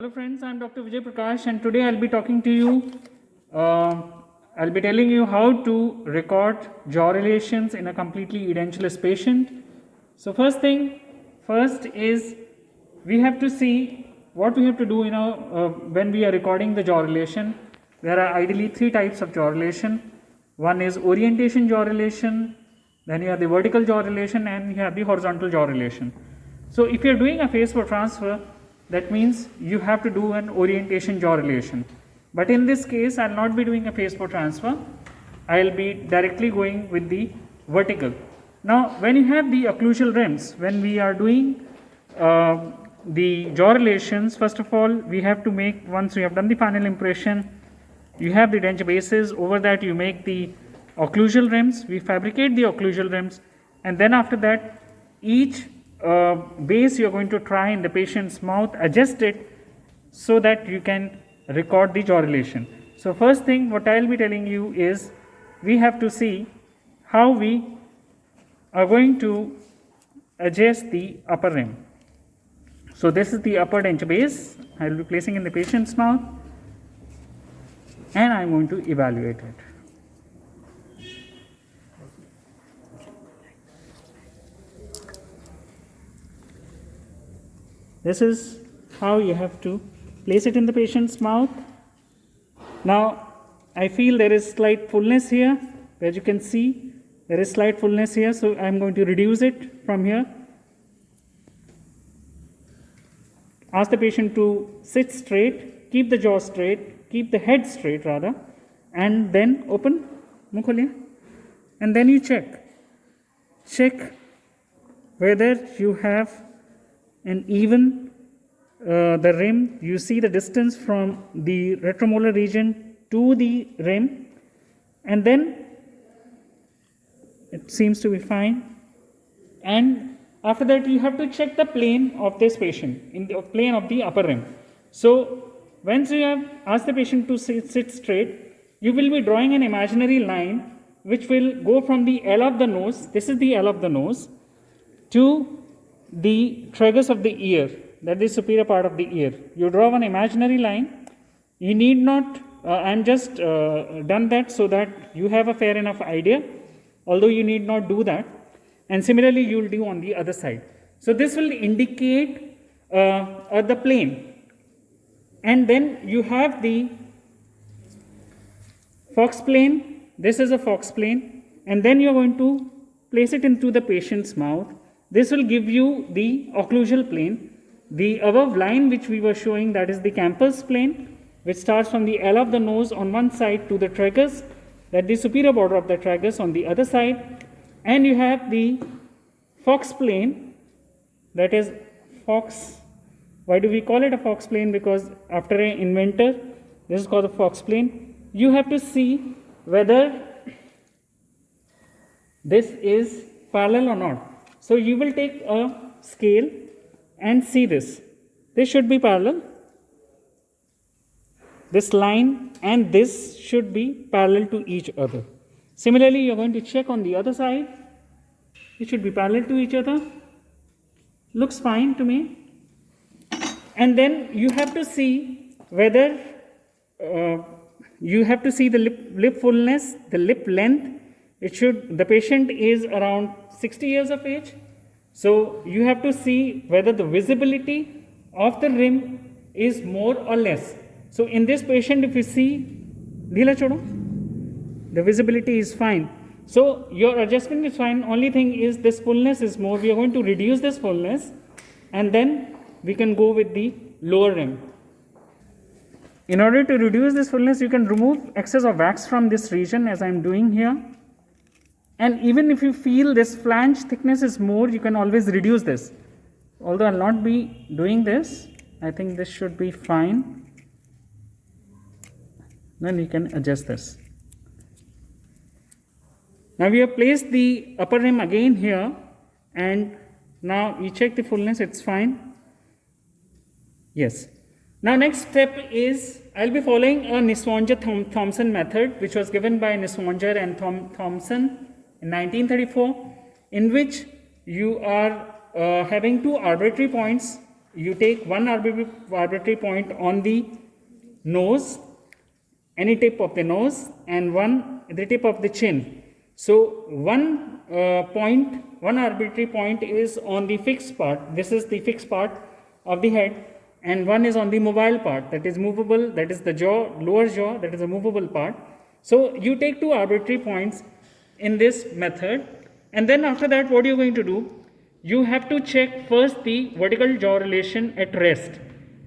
Hello friends, I am Dr. Vijay Prakash and today I'll be talking to you, I'll be telling you how to record jaw relations in a completely edentulous patient. So first is we have to see what we have to do when we are recording the jaw relation. There are ideally three types of jaw relation. One is orientation jaw relation, then you have the vertical jaw relation and you have the horizontal jaw relation. So if you are doing a phase for transfer, that means you have to do an orientation jaw relation. But in this case, I will not be doing a phase for transfer. I will be directly going with the vertical. Now, when you have the occlusal rims, when we are doing the jaw relations, first of all, we have to make, once we have done the final impression, you have the denture bases, over that you make the occlusal rims, we fabricate the occlusal rims, and then after that, each base you are going to try in the patient's mouth, adjust it so that you can record the jaw relation. So first thing what I will be telling you is we have to see how we are going to adjust the upper rim. So this is the upper denture base I will be placing in the patient's mouth and I am going to evaluate it. This is how you have to place it in the patient's mouth. Now, I feel there is slight fullness here, as you can see, there is slight fullness here, so I am going to reduce it from here. Ask the patient to sit straight, keep the jaw straight, keep the head straight rather, and then open, and then you check whether you have and even the rim, you see the distance from the retromolar region to the rim, and then it seems to be fine. And after that, you have to check the plane of this patient, in the plane of the upper rim. So once you have asked the patient to sit straight, you will be drawing an imaginary line which will go from the L of the nose, this is the L of the nose, to the tragus of the ear, that is superior part of the ear. You draw one imaginary line. You need not, I am just done that so that you have a fair enough idea, although you need not do that. And similarly, you will do on the other side. So this will indicate the plane. And then you have the Fox plane. This is a Fox plane. And then you are going to place it into the patient's mouth. This will give you the occlusal plane. The above line which we were showing, that is the Campbell's plane, which starts from the L of the nose on one side to the tragus, that is the superior border of the tragus on the other side. And you have the Fox plane, that is Fox. Why do we call it a Fox plane? Because after an inventor, this is called the Fox plane. You have to see whether this is parallel or not. So you will take a scale and see this. This should be parallel. This line and this should be parallel to each other. Similarly, you are going to check on the other side. It should be parallel to each other. Looks fine to me. And then you have to see whether you have to see the lip fullness, the lip length. The patient is around 60 years of age. So you have to see whether the visibility of the rim is more or less. So in this patient, if you see, the visibility is fine. So your adjustment is fine. Only thing is this fullness is more. We are going to reduce this fullness and then we can go with the lower rim. In order to reduce this fullness, you can remove excess of wax from this region as I am doing here. And even if you feel this flange thickness is more, you can always reduce this. Although I will not be doing this, I think this should be fine. Then you can adjust this. Now we have placed the upper rim again here, and now you check the fullness, it's fine. Yes. Now next step is, I will be following a Niswonger-Thompson method, which was given by Niswonger and Thompson in 1934, in which you are having two arbitrary points. you take one arbitrary point on the nose, any tip of the nose, and one the tip of the chin. So one arbitrary point is on the fixed part. This is the fixed part of the head, and one is on the mobile part, that is movable, that is the jaw, lower jaw, that is a movable part. So you take two arbitrary points in this method, and then after that what you are going to do, you have to check first the vertical jaw relation at rest.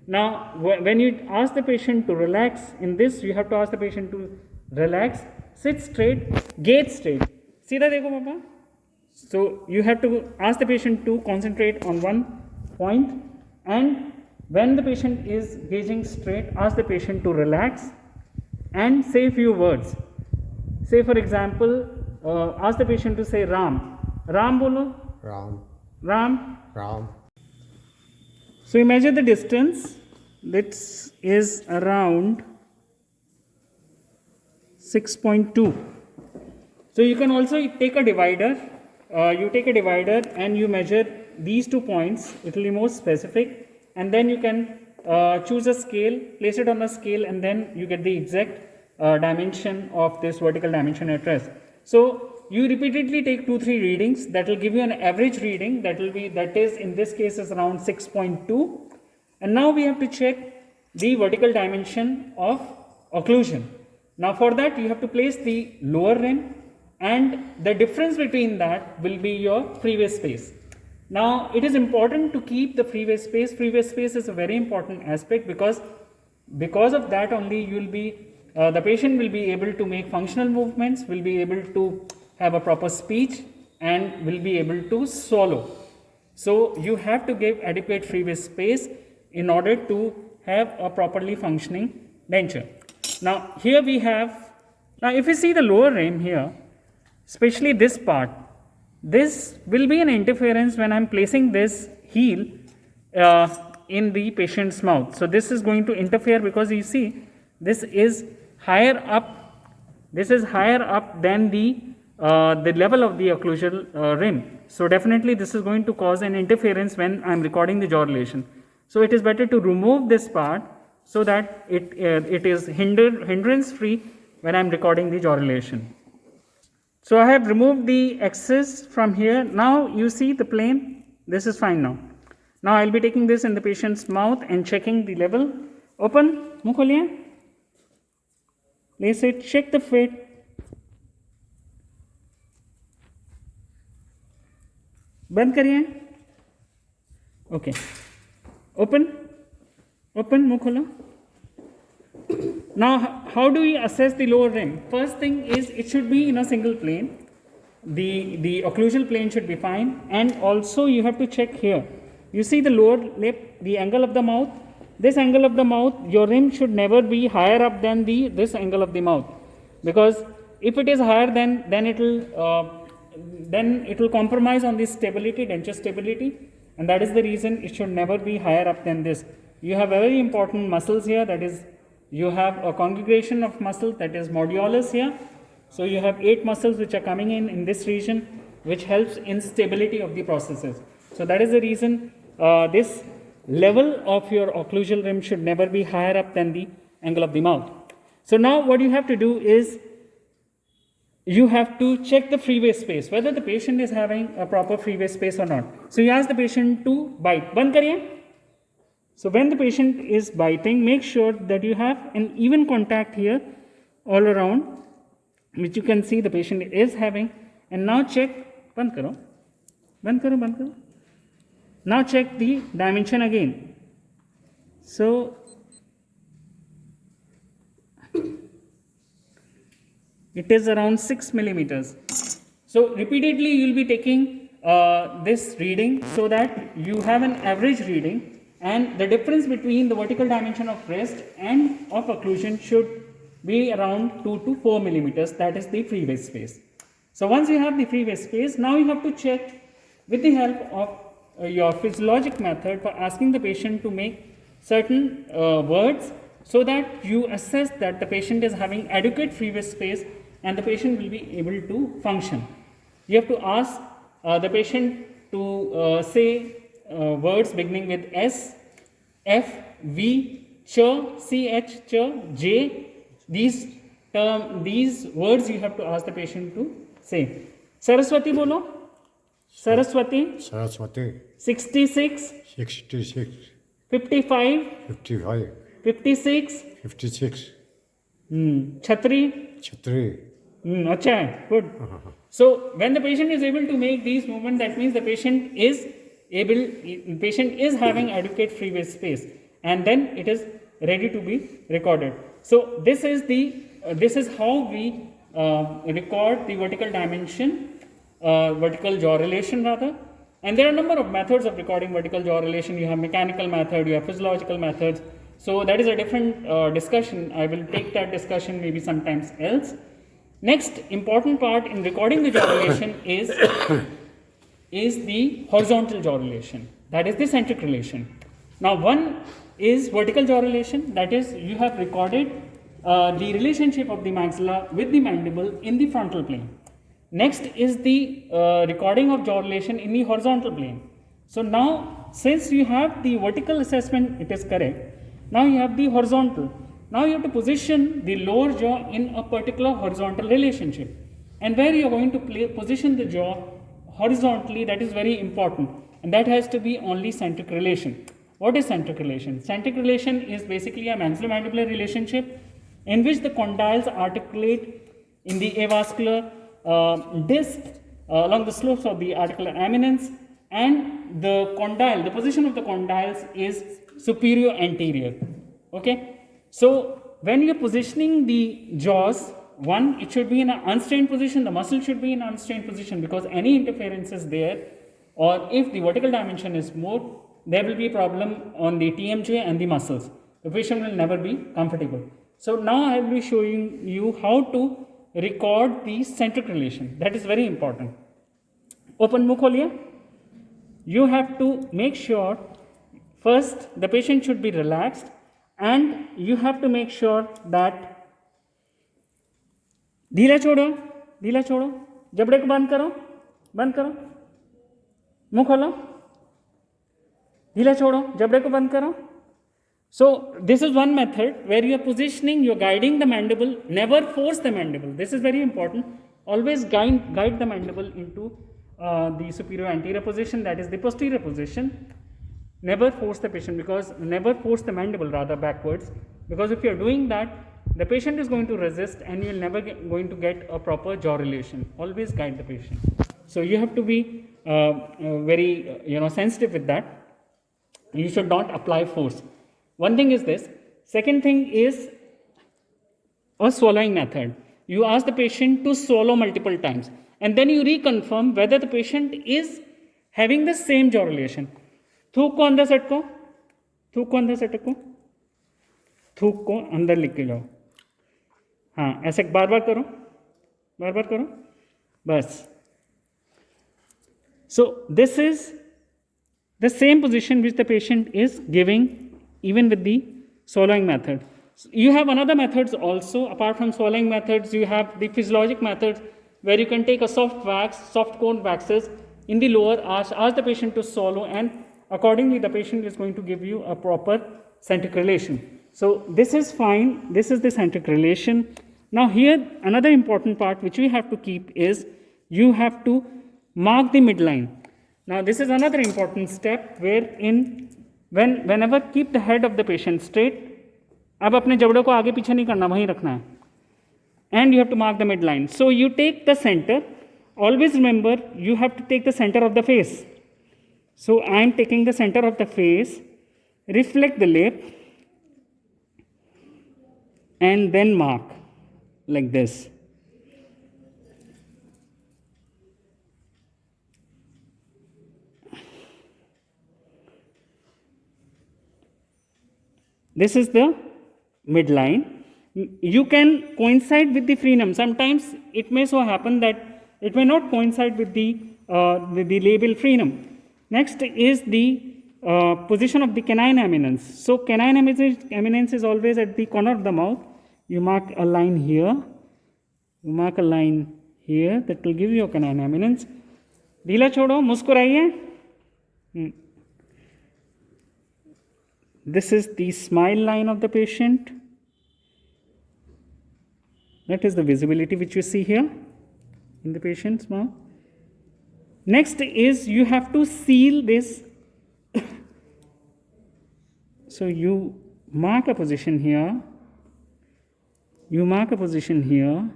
Now when you ask the patient to relax, in this you have to ask the patient to relax, sit straight, gaze straight. Seedha dekho papa. So you have to ask the patient to concentrate on one point, and when the patient is gazing straight, ask the patient to relax and say a few words. Say for example, ask the patient to say Ram. Ram bolo. Ram. Ram. Ram. So you measure the distance. This is around 6.2. So you can also take a divider. You take a divider and you measure these 2 points. It will be more specific, and then you can choose a scale, place it on a scale, and then you get the exact dimension of this vertical dimension at rest. So you repeatedly take 2-3 readings. That will give you an average reading. That is in this case is around 6.2. And now we have to check the vertical dimension of occlusion. Now for that you have to place the lower rim, and the difference between that will be your freeway space. Now it is important to keep the freeway space. Freeway space is a very important aspect, because of that only you will be the patient will be able to make functional movements, will be able to have a proper speech, and will be able to swallow. So you have to give adequate freeway space in order to have a properly functioning denture. Now here we have, now if you see the lower rim here, especially this part, this will be an interference when I am placing this heel in the patient's mouth. So this is going to interfere, because you see this is higher up than the level of the occlusal rim. So definitely this is going to cause an interference when I am recording the jaw relation. So it is better to remove this part so that it is hindrance free when I am recording the jaw relation. So I have removed the excess from here. Now you see the plane, this is fine now. Now I will be taking this in the patient's mouth and checking the level. Open, मुंह खोलिए. Place it, check the fit. बंद करिए. Okay. Open, मुंह खोलो. Now how do we assess the lower rim? First thing is it should be in a single plane. The occlusal plane should be fine, and also you have to check here. You see the lower lip, the angle of the mouth. This angle of the mouth, your rim should never be higher up than this angle of the mouth, because if it is higher, then it will compromise on the stability, denture stability, and that is the reason it should never be higher up than this. You have very important muscles here, that is, you have a congregation of muscles, that is modulus here. So you have 8 muscles which are coming in this region, which helps in stability of the processes. So that is the reason this level of your occlusal rim should never be higher up than the angle of the mouth. So now what you have to do is you have to check the freeway space, whether the patient is having a proper freeway space or not. So you ask the patient to bite. Band kariye. So when the patient is biting, make sure that you have an even contact here all around, which you can see the patient is having. And now check, band karo. Now check the dimension again. So it is around 6 millimeters. So repeatedly you will be taking this reading so that you have an average reading, and the difference between the vertical dimension of rest and of occlusion should be around 2 to 4 millimeters. That is the freeway space. So once you have the freeway space, now you have to check with the help of your physiologic method for asking the patient to make certain words, so that you assess that the patient is having adequate freeway space and the patient will be able to function. You have to ask the patient to say words beginning with S F, V, ch, ch, j. These words you have to ask the patient to say. Saraswati bolo. Saraswati. Saraswati. 66. 66. 55. 55. 56. 56. Chhatri. Chhatri. Acha hai. Good. So when the patient is able to make these movements, that means the patient is having adequate freeway space, and then it is ready to be recorded. So this is how we record the vertical dimension, vertical jaw relation rather. And there are a number of methods of recording vertical jaw relation. You have mechanical method, you have physiological methods. So that is a different discussion. I will take that discussion maybe sometimes else. Next important part in recording the jaw relation is the horizontal jaw relation, that is the centric relation. Now one is vertical jaw relation, that is you have recorded the relationship of the maxilla with the mandible in the frontal plane. Next is the recording of jaw relation in the horizontal plane. So now since you have the vertical assessment, it is correct. Now you have the horizontal. Now you have to position the lower jaw in a particular horizontal relationship, and where you are going to position the jaw horizontally, that is very important, and that has to be only centric relation. What is centric relation? Centric relation is basically a maxillomandibular relationship in which the condyles articulate in the avascular disc along the slopes of the articular eminence, and the condyle, the position of the condyles is superior anterior. Okay. So when you are positioning the jaws, one, it should be in an unstrained position, the muscle should be in an unstrained position, because any interference is there, or if the vertical dimension is more, there will be a problem on the TMJ and the muscles. The patient will never be comfortable. So now I will be showing you how to record the centric relation. That is very important. Open mukh kholiye. You have to make sure first the patient should be relaxed, and you have to make sure that ढीला छोड़ो, जबड़े को बंद करो, मुंह खोलो, ढीला छोड़ो, जबड़े को बंद करो. So this is one method where you are positioning, you are guiding the mandible. Never force the mandible. This is very important. Always guide the mandible into the superior anterior position, that is the posterior position. Never force the patient, because never force the mandible rather backwards, because if you are doing that, the patient is going to resist and you will never going to get a proper jaw relation. Always guide the patient. So you have to be very sensitive with that. You should not apply force. One thing is this. Second thing is a swallowing method. You ask the patient to swallow multiple times, and then you reconfirm whether the patient is having the same jaw relation. थूक को अंदर सटको, थूक को अंदर लिख के जाओ. हाँ, ऐसे बार बार करो, बस. So this is the same position which the patient is giving even with the swallowing method. You have another methods also. Apart from swallowing methods, you have the physiologic methods where you can take a soft cone waxes in the lower arch, ask the patient to swallow, and accordingly the patient is going to give you a proper centric relation. So this is fine. This is the centric relation. Now here another important part which we have to keep is you have to mark the midline. Now this is another important step wherein whenever keep the head of the patient straight. अब अपने जबड़ों को आगे पीछे नहीं करना, वहीं रखना है. And you have to mark the midline. So you take the center. Always remember you have to take the center of the face. So I am taking the center of the face, reflect the lip, and then mark like this. This is the midline. You can coincide with the frenum. Sometimes it may so happen that it may not coincide with the labial frenum. Next is the position of the canine eminence. So canine eminence is always at the corner of the mouth. You mark a line here. That will give you a canine eminence. ढीला छोड़ो, मुस्कुराइए. This is the smile line of the patient. That is the visibility which you see here in the patient's mouth. Next is you have to seal this. So you mark a position here. You mark a position here.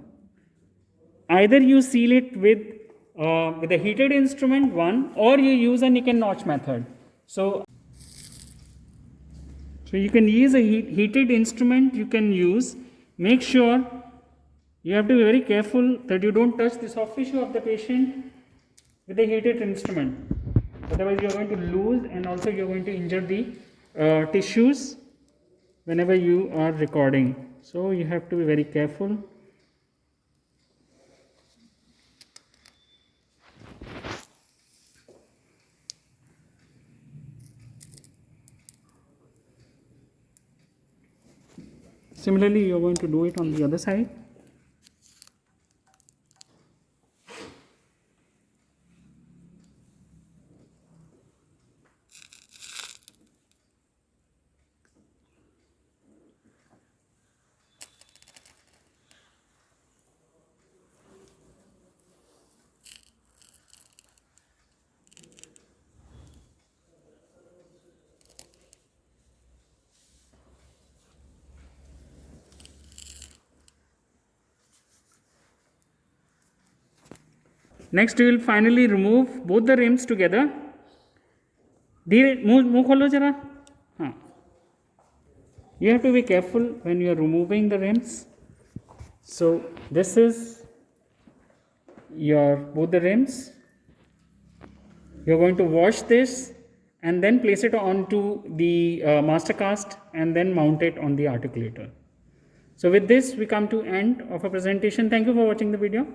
Either you seal it with a heated instrument, one, or you use a nick and notch method. So you can use a heated instrument. You can use. Make sure you have to be very careful that you don't touch the soft tissue of the patient with a heated instrument. Otherwise, you are going to lose, and also you are going to injure the tissues whenever you are recording. So you have to be very careful. Similarly, you are going to do it on the other side. Next, we will finally remove both the rims together. मुंह खोलो जरा. हाँ. You have to be careful when you are removing the rims. So this is both the rims. You are going to wash this and then place it onto the master cast and then mount it on the articulator. So with this, we come to end of our presentation. Thank you for watching the video.